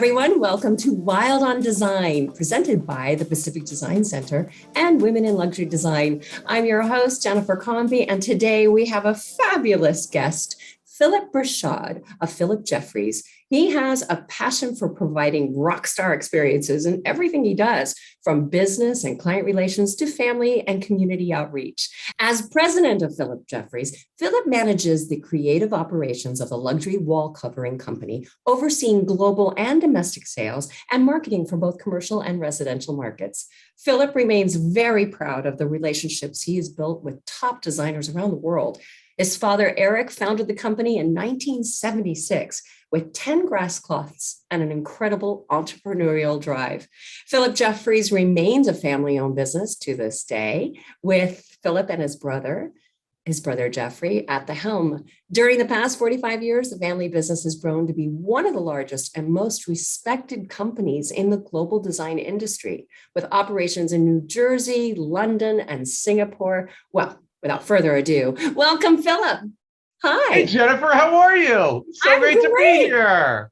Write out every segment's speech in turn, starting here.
everyone. Welcome to Wild on Design, presented by the Pacific Design Center and Women in Luxury Design. I'm your host, Jennifer Convey, and today we have a fabulous guest, Philip Bershad of Philip Jeffries. He has a passion for providing rock star experiences in everything he does, from business and client relations to family and community outreach. As president of Philip Jeffries, Philip manages the creative operations of a luxury wall covering company, overseeing global and domestic sales and marketing for both commercial and residential markets. Philip remains very proud of the relationships he has built with top designers around the world. His father, Eric, founded the company in 1976 with 10 grass cloths and an incredible entrepreneurial drive. Philip Jeffries remains a family-owned business to this day, with Philip and his brother Jeffrey, at the helm. During the past 45 years, the family business has grown to be one of the largest and most respected companies in the global design industry, with operations in New Jersey, London, and Singapore. Well, without further ado, welcome, Philip. Hi. Hey, Jennifer, how are you? So great to be here.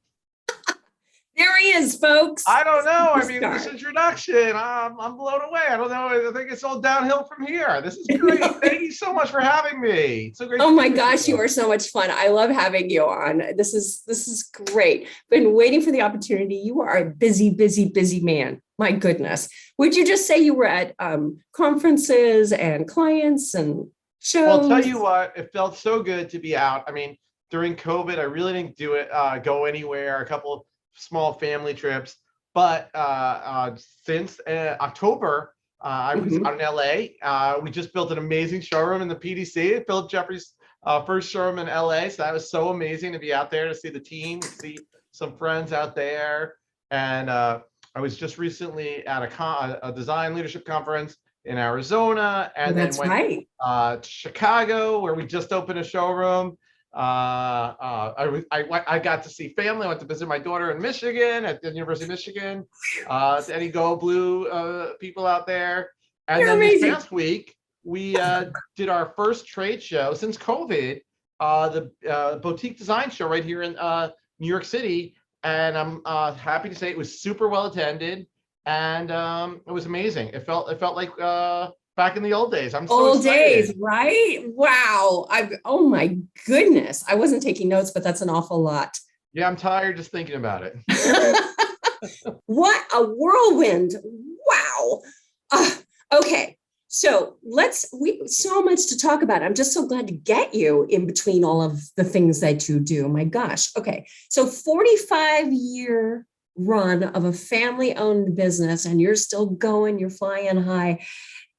There he is, folks. I don't know. I mean, this introduction, I'm blown away. I don't know. I think it's all downhill from here. This is great. Thank you so much for having me. It's so great. Oh my gosh, you are so much fun. I love having you on. This is great. Been waiting for the opportunity. You are a busy, busy, busy man. My goodness. Would you just say you were at conferences and clients and shows? Well, I'll tell you what, it felt so good to be out. I mean, during COVID, I really didn't go anywhere, a couple of small family trips. But since October, I was out in LA. We just built an amazing showroom in the PDC, Philip Jeffries' first showroom in LA. So that was so amazing to be out there, to see the team, see some friends out there. And I was just recently at a design leadership conference in Arizona, and then went to Chicago, where we just opened a showroom. I got to see family. I went to visit my daughter in Michigan at the University of Michigan. Any Go Blue people out there. And then this past week, we did our first trade show since COVID, the Boutique Design Show right here in New York City. And I'm happy to say it was super well attended, and it was amazing. It felt like back in the old days. I'm so excited. Days, right? Wow. Oh my goodness. I wasn't taking notes, but that's an awful lot. Yeah, I'm tired just thinking about it. What a whirlwind. Wow. Okay. So so much to talk about. I'm just so glad to get you in between all of the things that you do. My gosh. Okay. So 45-year run of a family-owned business, and you're still going, you're flying high.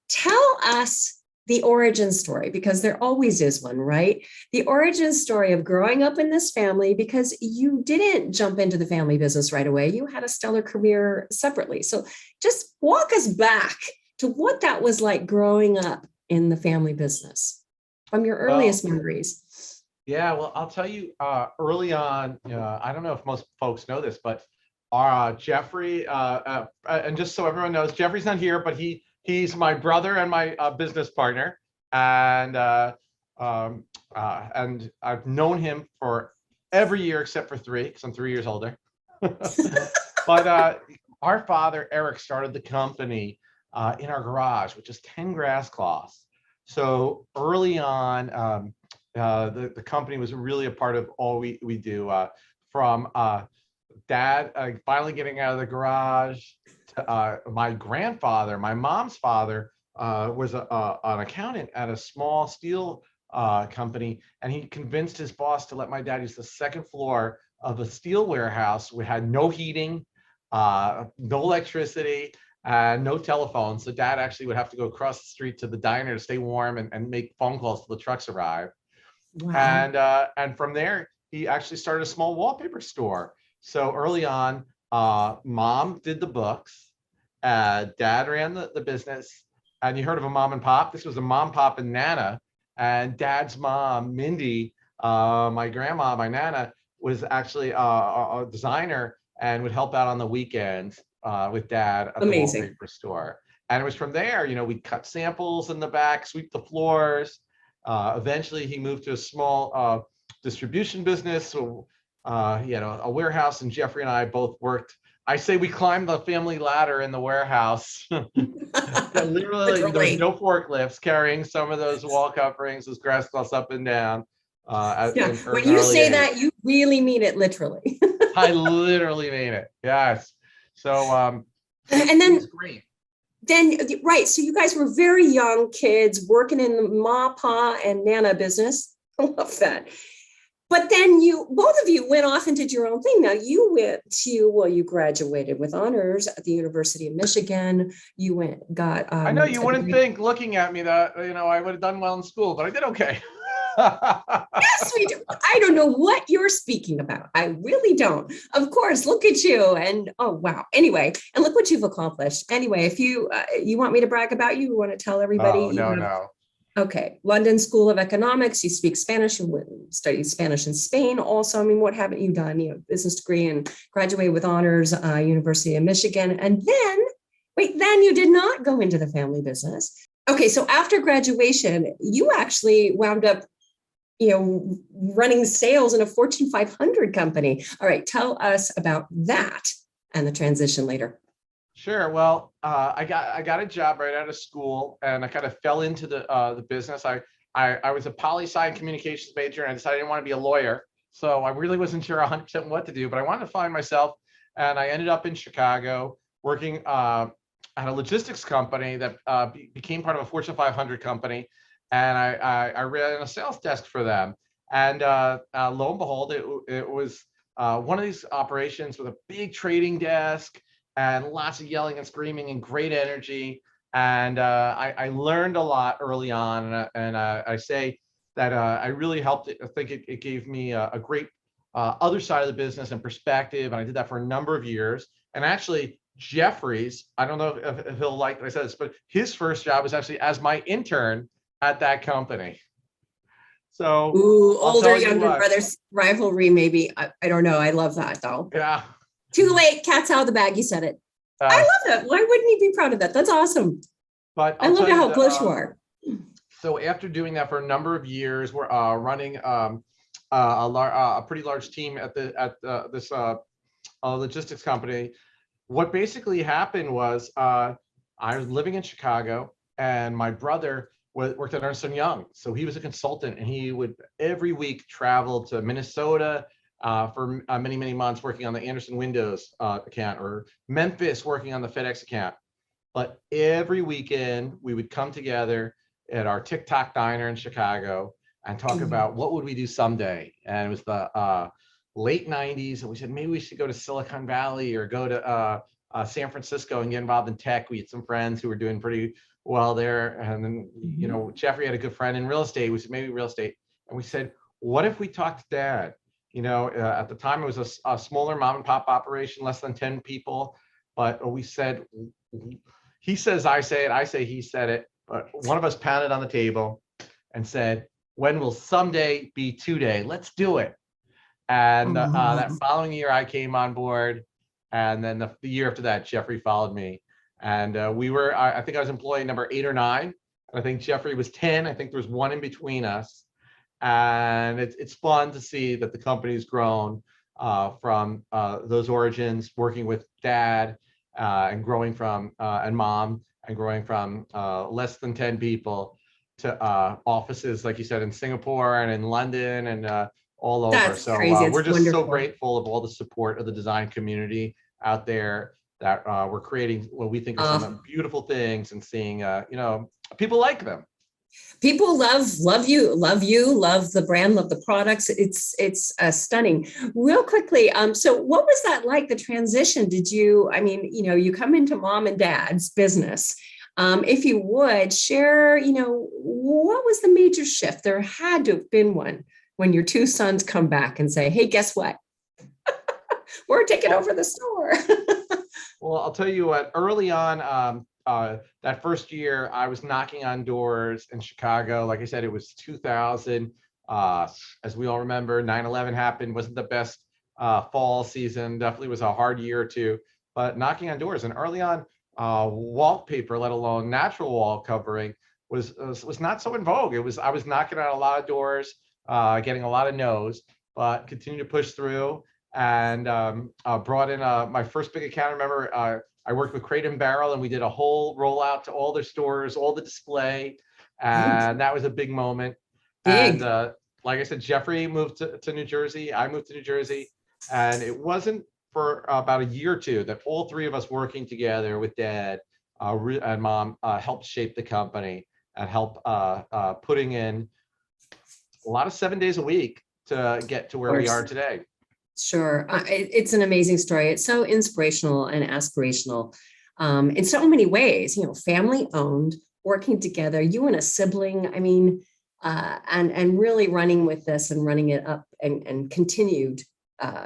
Tell us the origin story, because there always is one, right? The origin story of growing up in this family, because you didn't jump into the family business right away. You had a stellar career separately. So just walk us back to what that was like growing up in the family business from your earliest memories. Yeah, well, I'll tell you, early on, I don't know if most folks know this, but our Jeffrey, and just so everyone knows, Jeffrey's not here, but he's my brother and my business partner, and I've known him for every year except for 3, because I'm 3 years older. But our father, Eric, started the company in our garage, which is 10 grass cloths. So early on, the company was really a part of all we do, from Dad finally getting out of the garage to my grandfather, my mom's father, was an accountant at a small steel company, and he convinced his boss to let my dad use the second floor of a steel warehouse. We had no heating, no electricity, no telephone. So Dad actually would have to go across the street to the diner to stay warm and make phone calls till the trucks arrived. Wow. And from there, he actually started a small wallpaper store. So early on, Mom did the books, Dad ran the business. And you heard of a mom and pop? This was a mom, pop, and Nana. And Dad's mom, Mindy, my grandma, my Nana, was actually a designer and would help out on the weekends with Dad at the wallpaper store. And it was from there, we'd cut samples in the back, sweep the floors. Eventually, he moved to a small distribution business. So a warehouse, and Jeffrey and I both worked. I say we climbed the family ladder in the warehouse. Yeah, literally, there was Literally. no forklifts carrying some of those wall coverings, those grass cloths up and down at Yeah. an When you early say age. that, you really mean it literally. I literally mean it. Yes. So And it was then great. right. So you guys were very young kids working in the ma, pa, and nana business. I love that. But then both of you went off and did your own thing. Now you graduated with honors at the University of Michigan. You got I know you a wouldn't degree. think looking at me that, I would have done well in school, but I did okay. Yes, we do. I don't know what you're speaking about. I really don't. Of course, look at you. And oh, wow. Anyway, and look what you've accomplished. Anyway, if you want me to brag about you, you want to tell everybody Oh, no, no. okay, London School of Economics, you speak Spanish and studied Spanish in Spain also. I mean, what haven't you done? Business degree and graduated with honors, University of Michigan. And then you did not go into the family business. Okay, so after graduation, you actually wound up running sales in a Fortune 500 company. All right, tell us about that and the transition later. Sure. Well, I got a job right out of school, and I kind of fell into the business. I was a poli-sci and communications major, and I decided I didn't want to be a lawyer. So I really wasn't sure 100% what to do, but I wanted to find myself, and I ended up in Chicago working at a logistics company that became part of a Fortune 500 company, and I ran a sales desk for them. And lo and behold, it was one of these operations with a big trading desk and lots of yelling and screaming and great energy. And I learned a lot early on, and I say that I really helped it. I think it gave me a great other side of the business and perspective, and I did that for a number of years. And actually, Jeffries, I don't know if he'll like that I said this, but his first job was actually as my intern at that company. So Ooh, I'll older, tell you younger what, brothers rivalry, maybe. I don't know. I love that though. yeah. Too late, cat's out of the bag. You said it. I Uh, love that. Why wouldn't you be proud of that? That's awesome. but I I'll love tell you how that close you are. so after doing that for a number of years, we're running a pretty large team at this logistics company. What basically happened was I was living in Chicago, and my brother worked at Ernst & Young. So he was a consultant, and he would every week travel to Minnesota for many, many months working on the Anderson Windows account, or Memphis working on the FedEx account. But every weekend we would come together at our TikTok diner in Chicago and talk about what would we do someday. And it was the late 90s, and we said maybe we should go to Silicon Valley or go to San Francisco and get involved in tech. We had some friends who were doing pretty well there. And then, Jeffrey had a good friend in real estate. We said maybe real estate. And we said, what if we talked to Dad? At the time it was a smaller mom and pop operation, less than 10 people. But we said, he says, I say it, I say, he said it. But one of us pounded on the table and said, when will someday be today? Let's do it. And that following year I came on board. And then the year after that, Jeffrey followed me. And I think I was employee number 8 or 9. I think Jeffrey was 10. I think there was one in between us. And it's fun to see that the company's grown from those origins, working with Dad and growing from and Mom, and growing from less than 10 people to offices, like you said, in Singapore and in London and all over. That's So crazy. we're It's just so wonderful. grateful of all the support of the design community out there, that we're creating what we think are Uh, some beautiful things, and seeing people like them. People love the brand, love the products. It's stunning. Real quickly, so what was that like, the transition? You come into mom and dad's business. If you would share, what was the major shift? There had to have been one when your two sons come back and say, hey, guess what? We're taking over the store. Well, I'll tell you what, early on, that first year, I was knocking on doors in Chicago. Like I said, it was 2000. As we all remember, 9/11 happened, wasn't the best fall season, definitely was a hard year or two, but knocking on doors. And early on, wallpaper, let alone natural wall covering, was not so in vogue. I was knocking on a lot of doors, getting a lot of no's. but continue to push through, and brought in my first big account. Remember, I worked with Crate and Barrel, and we did a whole rollout to all their stores, all the display, Oh, and that was a big moment. And big. like I said, Jeffrey moved to New Jersey. I moved to New Jersey, and it wasn't for about a year or two that all three of us working together with Dad and Mom helped shape the company and help putting in a lot of 7 days a week to get to where we are today. Sure. It's an amazing story. It's so inspirational and aspirational in so many ways, family owned, working together, you and a sibling. I mean, and really running with this and running it up and continued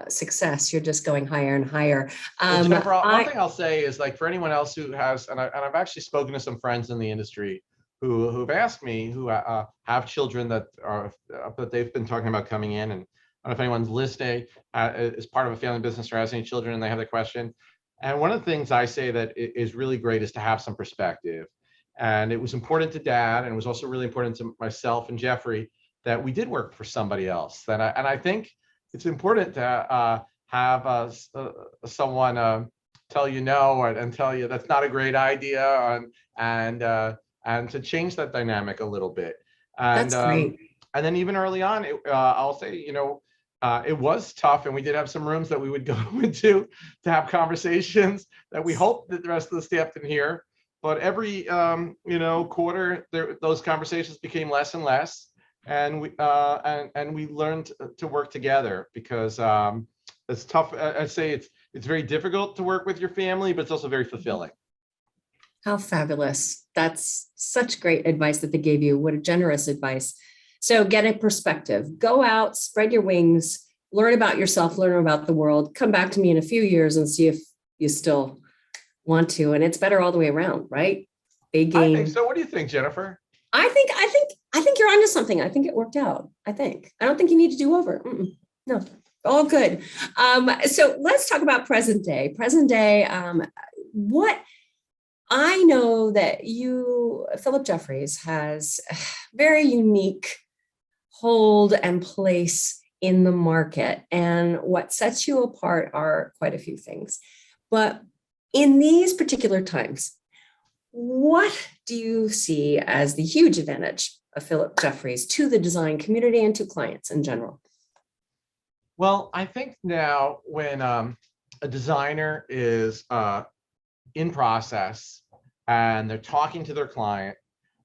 success. You're just going higher and higher. Well, Jennifer, one thing I'll say is, like, for anyone else who has, and I've actually spoken to some friends in the industry who've asked me, who have children that they've been talking about coming in, and I don't know if anyone's listening is part of a family business or has any children and they have the question. And one of the things I say that is really great is to have some perspective. And it was important to Dad, and it was also really important to myself and Jeffrey that we did work for somebody else. And I think it's important to have someone tell you no, and tell you that's not a great idea, and to change that dynamic a little bit. And That's great. and then even early on, I'll say, it was tough, and we did have some rooms that we would go into to have conversations that we hope that the rest of the staff didn't hear. But every quarter, those conversations became less and less, and we learned to work together, because it's tough. I say it's very difficult to work with your family, but it's also very fulfilling. How fabulous. That's such great advice that they gave you. What a generous advice. So get a perspective, go out, spread your wings, learn about yourself, learn about the world, come back to me in a few years and see if you still want to. And it's better all the way around, right? Big game. I think so. What do you think, Jennifer? I think you're onto something. I think it worked out. I don't think you need to do over. No, all good. So let's talk about present day. Present day, what I know that you, Philip Jeffries, has a very unique hold and place in the market. And what sets you apart are quite a few things. But in these particular times, what do you see as the huge advantage of Philip Jeffries to the design community and to clients in general? Well, I think now when a designer is in process and they're talking to their client,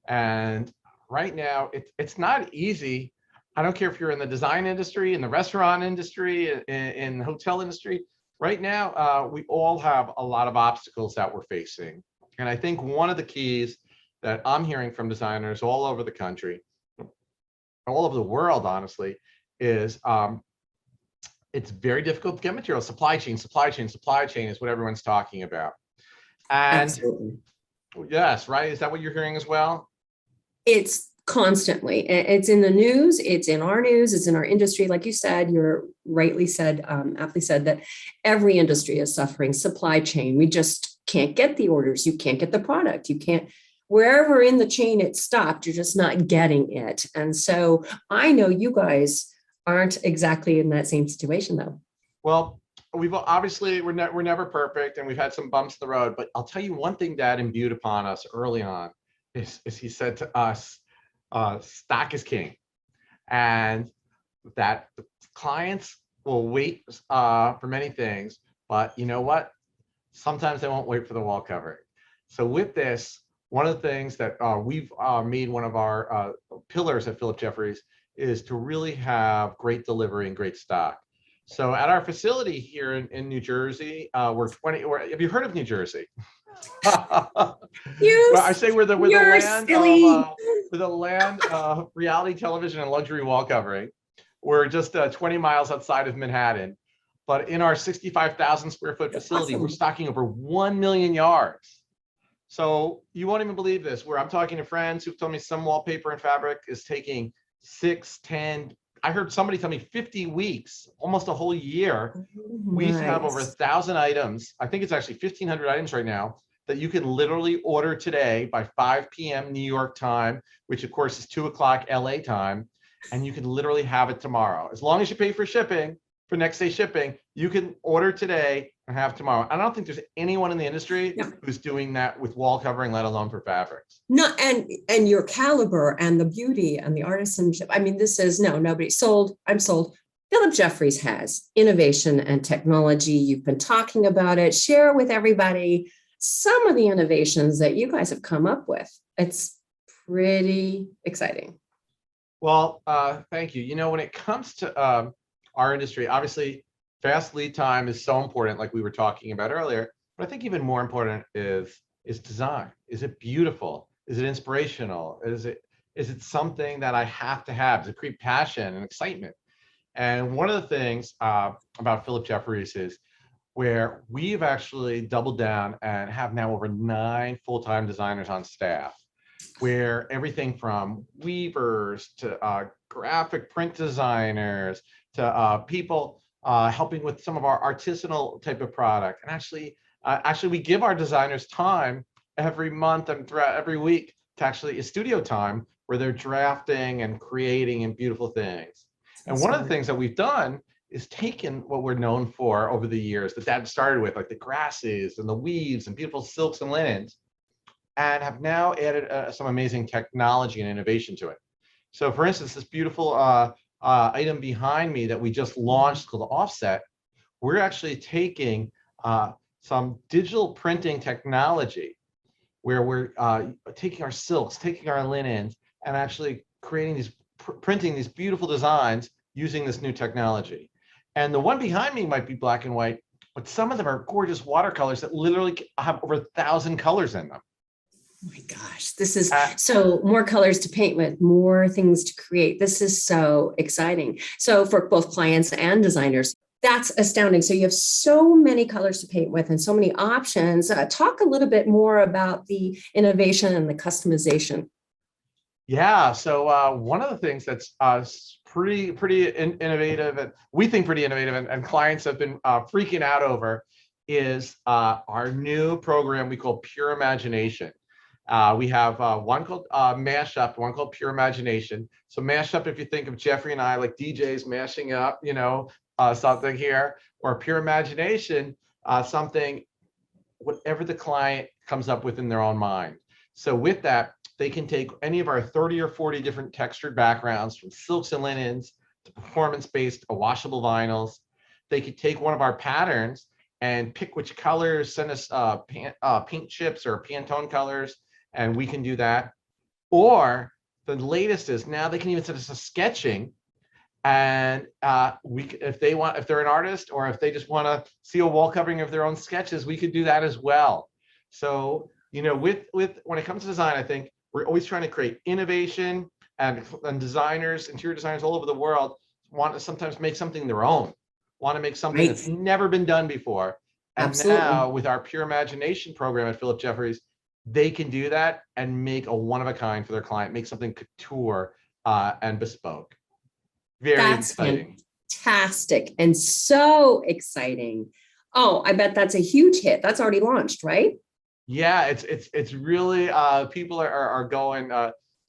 and right now it's not easy. I don't care if you're in the design industry, in the restaurant industry, in the hotel industry. Right now, we all have a lot of obstacles that we're facing. And I think one of the keys that I'm hearing from designers all over the country, all over the world, honestly, is it's very difficult to get material. Supply chain is what everyone's talking about. And Absolutely. yes, right. Is that what you're hearing as well? It's constantly. It's in the news. It's in our news. It's in our industry. Like you said, you're rightly said, aptly said, that every industry is suffering supply chain. We just can't get the orders. You can't get the product. You can't, wherever in the chain it stopped, you're just not getting it. And so I know you guys aren't exactly in that same situation, though. Well, we've obviously, we're never perfect, and we've had some bumps in the road, but I'll tell you one thing Dad imbued upon us early on is he said to us, stock is king, and that the clients will wait for many things, but you know what? Sometimes they won't wait for the wall covering. So with this, one of the things that we've made one of our pillars at Philip Jeffries is to really have great delivery and great stock. So at our facility here in New Jersey, have you heard of New Jersey? Well, I say we're the land of reality television and luxury wall covering. We're just 20 miles outside of Manhattan, but in our 65,000 square foot facility, we're stocking over 1 million yards. So you won't even believe this, where I'm talking to friends who've told me some wallpaper and fabric is taking 6, 10, I heard somebody tell me 50 weeks, almost a whole year. We used to have over 1,000 items. I think it's actually 1,500 items right now that you can literally order today by 5 p.m. New York time, which of course is 2 o'clock LA time. and you can literally have it tomorrow. As long as you pay for shipping, for next day shipping, you can order today and have tomorrow. I don't think there's anyone in the industry Yeah. who's doing that with wall covering, let alone for fabrics. No, and your caliber and the beauty and the artisanship. I mean, this is nobody sold. I'm sold. Philip Jeffries has innovation and technology. You've been talking about it. Share with everybody some of the innovations that you guys have come up with. It's pretty exciting. Well, thank you. You know, when it comes to our industry, obviously, fast lead time is so important, like we were talking about earlier. But I think even more important is design. Is it beautiful? Is it inspirational? Is it something that I have to have? Does it create passion and excitement? And one of the things about Philip Jeffries is where we've actually doubled down and have now over 9 full-time designers on staff, where everything from weavers to graphic print designers to people helping with some of our artisanal type of product. And actually we give our designers time every month and throughout every week to actually a studio time where they're drafting and creating and beautiful things. And one of the things that we've done is taken what we're known for over the years that Dad started with, like the grasses and the weaves and beautiful silks and linens, and have now added some amazing technology and innovation to it. So for instance, this beautiful item behind me that we just launched called Offset, we're actually taking some digital printing technology where we're taking our silks, taking our linens, and actually creating these, printing these beautiful designs using this new technology. And the one behind me might be black and white, but some of them are gorgeous watercolors that literally have over 1,000 colors in them. Oh my gosh, this is so more colors to paint with, more things to create. This is so exciting. So for both clients and designers, that's astounding. So you have so many colors to paint with and so many options. Talk a little bit more about the innovation and the customization. Yeah, so one of the things that's pretty innovative, and we think pretty innovative, and clients have been freaking out over, is our new program we call Pure Imagination. We have one called Mashup, one called Pure Imagination. So Mashup, if you think of Jeffrey and I like DJs mashing up, something here, or Pure Imagination, something, whatever the client comes up with in their own mind. So with that, they can take any of our 30 or 40 different textured backgrounds, from silks and linens to performance-based washable vinyls. They could take one of our patterns and pick which colors, send us paint chips or Pantone colors, and we can do that. Or the latest is now they can even send us a sketching, and if they're an artist, or if they just want to see a wall covering of their own sketches, we could do that as well. So with when it comes to design, I think we're always trying to create innovation, and designers, interior designers all over the world want to sometimes make something their own, want to make something that's never been done before. And Absolutely. now with our Pure Imagination program at Philip Jeffries, they can do that and make a one-of-a-kind for their client, make something couture and bespoke. Very exciting. Fantastic and so exciting. Oh, I bet that's a huge hit. That's already launched, right? Yeah, it's really people are going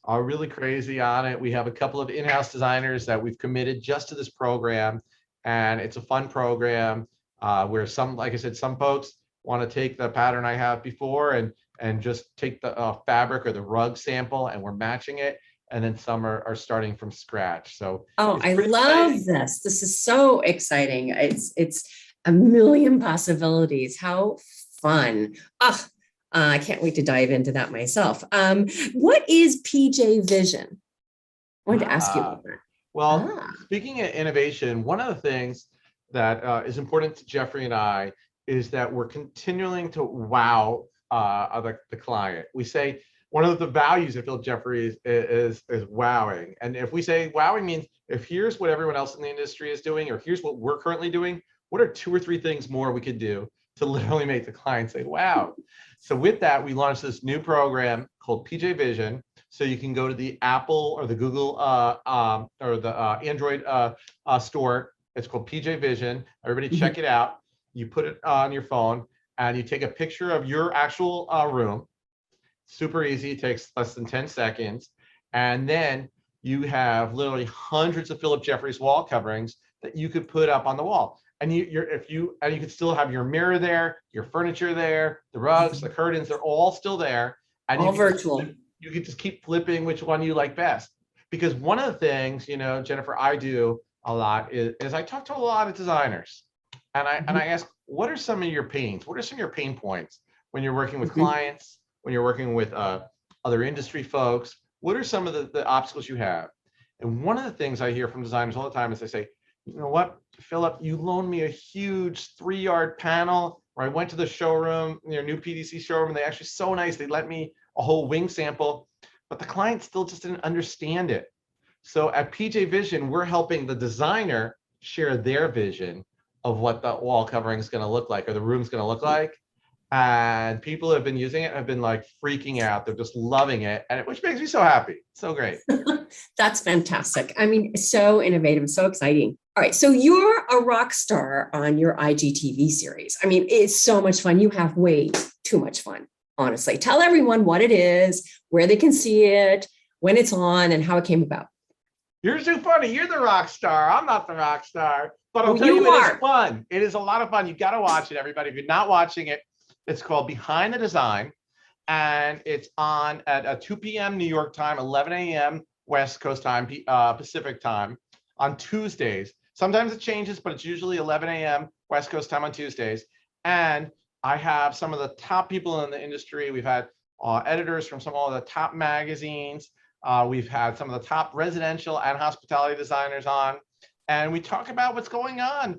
are really crazy on it. We have a couple of in-house designers that we've committed just to this program, and it's a fun program where some, like I said, some folks want to take the pattern I have before and just take the fabric or the rug sample, and we're matching it, and then some are starting from scratch. So I love exciting. this. This is so exciting. It's a million possibilities. How fun. I can't wait to dive into that myself. What is PJ Vision? I wanted to ask you about that. Well, speaking of innovation, one of the things that is important to Jeffrey and I is that we're continuing to wow the client. We say one of the values of Philip Jeffries is wowing. And if we say wowing means if here's what everyone else in the industry is doing, or here's what we're currently doing, what are 2 or 3 things more we could do to literally make the client say, wow. So with that, we launched this new program called PJ Vision. So you can go to the Apple or the Google or the Android store. It's called PJ Vision. Everybody check it out. You put it on your phone and you take a picture of your actual room. Super easy, it takes less than 10 seconds. And then you have literally hundreds of Philip Jeffries wall coverings that you could put up on the wall. And you could still have your mirror there, your furniture there, the rugs, the curtains, they're all still there. And All virtual. You could just keep flipping which one you like best. Because one of the things, Jennifer, I do a lot is I talk to a lot of designers, and I ask, what are some of your pains? What are some of your pain points when you're working with clients, when you're working with other industry folks? What are some of the obstacles you have? And one of the things I hear from designers all the time is they say, you know what, Philip, you loaned me a huge 3-yard panel, or I went to the showroom, your new PDC showroom, and they actually so nice. They let me a whole wing sample, but the client still just didn't understand it. So at PJ Vision, we're helping the designer share their vision of what the wall covering is going to look like, or the room's going to look like. And people who have been using it have been like freaking out. They're just loving it, which makes me so happy. So great. That's fantastic. I mean, so innovative, so exciting. All right. So you're a rock star on your IGTV series. I mean, it's so much fun. You have way too much fun, honestly. Tell everyone what it is, where they can see it, when it's on, and how it came about. You're too funny. You're the rock star. I'm not the rock star. But I'll tell you, it is fun. It is a lot of fun. You've got to watch it, everybody. If you're not watching it, it's called Behind the Design. And it's on at 2 p.m. New York time, 11 a.m. West Coast time, Pacific time on Tuesdays. Sometimes it changes, but it's usually 11 a.m. West Coast time on Tuesdays. And I have some of the top people in the industry. We've had editors from some of the top magazines. We've had some of the top residential and hospitality designers on, and we talk about what's going on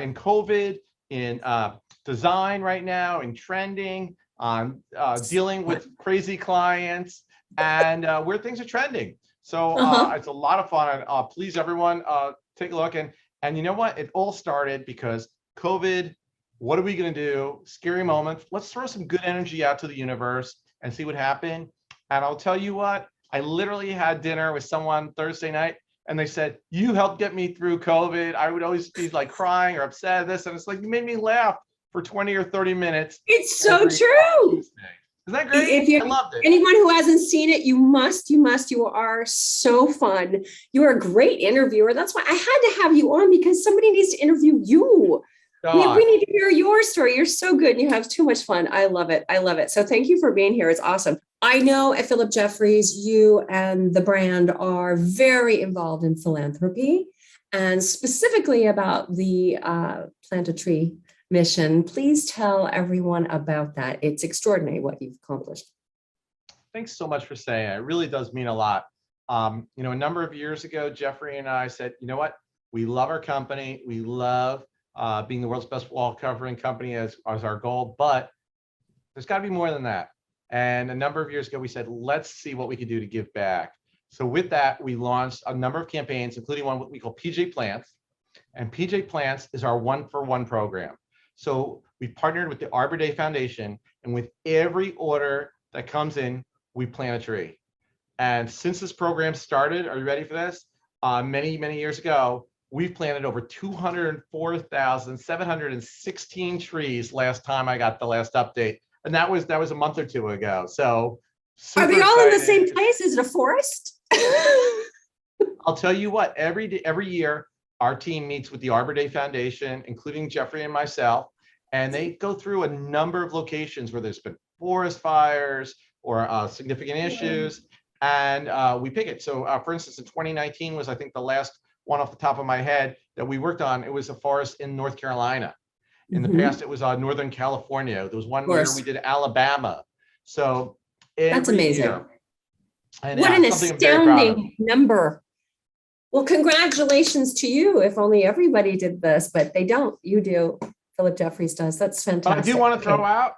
in COVID, in design right now, in trending, on dealing with crazy clients, and where things are trending. So it's a lot of fun. Please, everyone, take a look. And you know what? It all started because COVID. What are we going to do? Scary moments. Let's throw some good energy out to the universe and see what happened. And I'll tell you what. I literally had dinner with someone Thursday night, and they said, you helped get me through COVID. I would always be like crying or upset at this. And it's like, you made me laugh for 20 or 30 minutes. It's so true. Isn't that great? I loved it. Anyone who hasn't seen it, you must. You are so fun. You're a great interviewer. That's why I had to have you on, because somebody needs to interview you. We need to hear your story. You're so good and you have too much fun. I love it. I love it. So thank you for being here. It's awesome. I know at Philip Jeffries, you and the brand are very involved in philanthropy, and specifically about the Plant a Tree mission. Please tell everyone about that. It's extraordinary what you've accomplished. Thanks so much for saying it. It really does mean a lot. A number of years ago, Jeffrey and I said, you know what? We love our company. We love being the world's best wall covering company as our goal, but there's got to be more than that. And a number of years ago, we said, let's see what we could do to give back. So with that, we launched a number of campaigns, including one we call PJ Plants. And PJ Plants is our 1-for-1 program. So we partnered with the Arbor Day Foundation, and with every order that comes in, we plant a tree. And since this program started, are you ready for this? Many, many years ago, we've planted over 204,716 trees last time I got the last update. And that was a month or two ago. So are they all in the same place? Is it a forest? I'll tell you what, every year, our team meets with the Arbor Day Foundation, including Jeffrey and myself, and they go through a number of locations where there's been forest fires or significant issues, and we pick it. So for instance, in 2019 was, I think, the last one off the top of my head that we worked on. It was a forest in North Carolina. In the past, it was Northern California. There was one where we did Alabama. So that's amazing. Year, and what an astounding number. Well, congratulations to you. If only everybody did this, but they don't. You do. Philip Jeffries does. That's fantastic. I do want to throw out,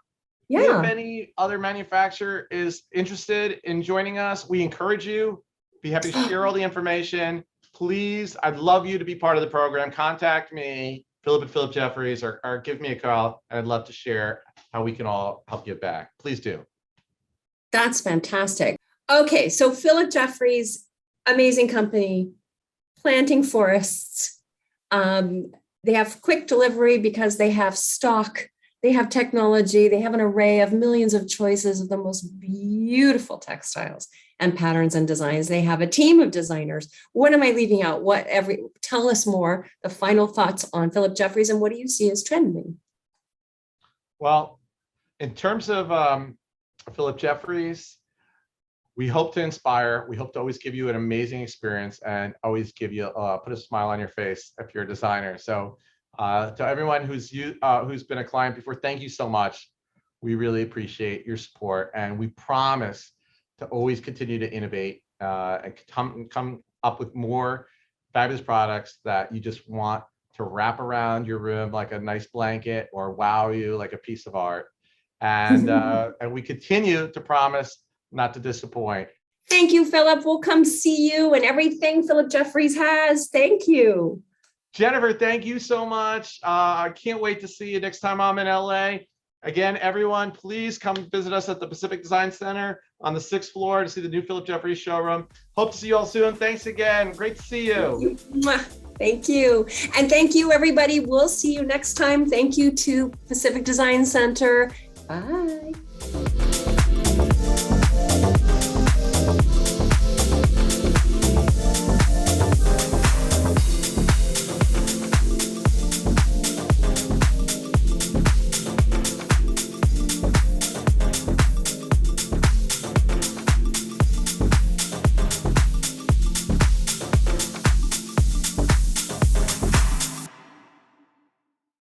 if any other manufacturer is interested in joining us, we encourage you. Be happy to share all the information. Please, I'd love you to be part of the program. Contact me, Philip at Philip Jeffries, or give me a call, and I'd love to share how we can all help you back. Please do. That's fantastic. Okay, so Philip Jeffries, amazing company, planting forests. They have quick delivery because they have stock, they have technology, they have an array of millions of choices of the most beautiful textiles. and patterns and designs. They have a team of designers. What am I leaving out? Tell us more, the final thoughts on Philip Jeffries, and what do you see as trending? Well, in terms of Philip Jeffries, we hope to inspire. We hope to always give you an amazing experience and always give you put a smile on your face if you're a designer. So to everyone who's been a client before, thank you so much. We really appreciate your support, and we promise to always continue to innovate and come up with more fabulous products that you just want to wrap around your room like a nice blanket or wow you like a piece of art. And we continue to promise not to disappoint. Thank you, Philip. We'll come see you and everything Philip Jeffries has. Thank you. Jennifer, thank you so much. I can't wait to see you next time I'm in LA. Again, everyone, please come visit us at the Pacific Design Center on the 6th floor to see the new Philip Jeffries showroom. Hope to see you all soon. Thanks again. Great to see you. Thank you. And thank you, everybody. We'll see you next time. Thank you to Pacific Design Center. Bye.